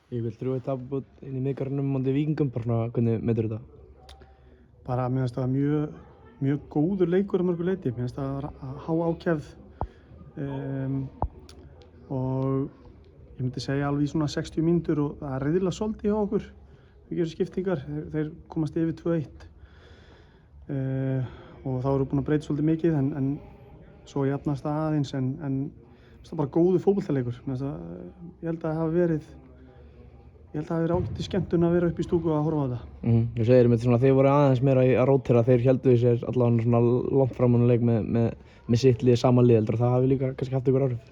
Ég vil 3-1 tapabót inn í miðgarðinum móti Víkingum, bara svona, hvernig metur þetta? Bara mér finnst það mjög góður leikur að mörgu leyti. Mér finnst það há ákefð og ég myndi segja alveg í svona 60 mínútur og það riðla svolítið hjá okkur. Við gerum skiptingar, þeir komast yfir 2-1 og þá erum við búin að breyta svolítið mikið en svo jafnast það aðeins en það er bara góður fótboltaleikur. Ég held að það hafi verið ágætis skemmtun að vera upp í stúku að horfa á þetta. Þú segir mér svona, þeir voru aðeins meira að rótera, þeir héldu sér allavega svona langt fram á leik með sitt lið, sama lið, heldur það hafi líka kannski haft ykkur áhrif?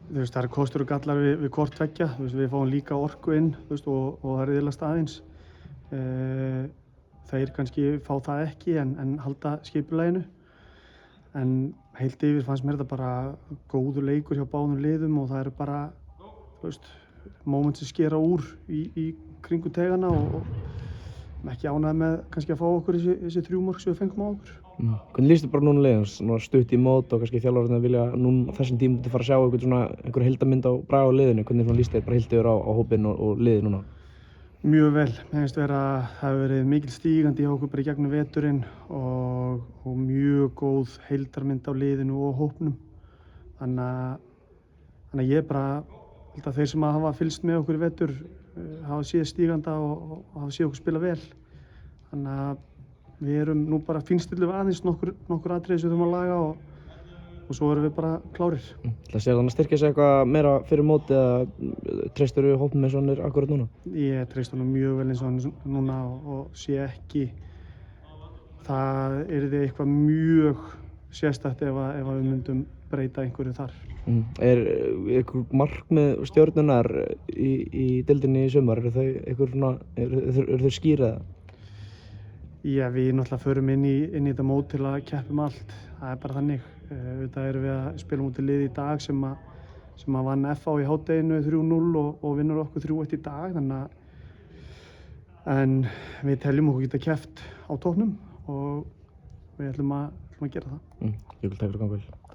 Þú veist, það eru kostur og gallar við hvort tveggja. Þú veist, við fáum líka orku inn, þú veist, og það riðlast aðeins. Þeir kannski fá það ekki en halda skipulaginu. En heilt yfir fannst mér þetta bara góður leikur hjá báðum liðum og það eru bara, þú veist, moment sem skera úr í kringum tegana og ekki ánægð með kannski að fá okkur þessi 3 mörk sem við fengum á okkur. Hvernig líst þið bara núna leiðin, svona stutt í mót og kannski þjálfararnir vilja núna á þessum tímapunkti fara að sjá einhver heildarmynd á bragð á liðinu, hvernig líst þið bara heilt yfir á hópinn og liðið núna? Mjög vel, mér finnst það hafi verið mikil stígandi hjá okkur bara í gegnum veturinn og mjög góð heildarmynd á liðinu og hópnum. Þannig að ég bara held að þeir sem hafa fylgst með okkur í vetur hafa séð stíganda og hafa séð okkur spila vel. Þannig að við erum nú bara fínstillum aðeins nokkur atriði sem við þurfum að laga og svo erum við bara klárir. Það sér þannig að styrkja sig eitthvað meira fyrir móti eða treystirðu hópnum eins og hann akkurat núna? Ég treysti honum mjög vel eins og hann núna og sé ekki það yrði eitthvað mjög sérstakt ef við myndum breyta einhverju þar. Er einhver markmið Stjörnunnar í deildinni í sumar, eru þau skýr eða? Já, við náttúrulega förum inn í þetta mót til að keppa allt, það er bara þannig. Auðvitað erum við að spila móti lið í dag sem að vann FH í hádeginu 3-0 og vinnur okkur 3-1 í dag, en við teljum okkur geta keppt á toppnum og við ætlum að gera það. Jökull, takk fyrir að koma vel.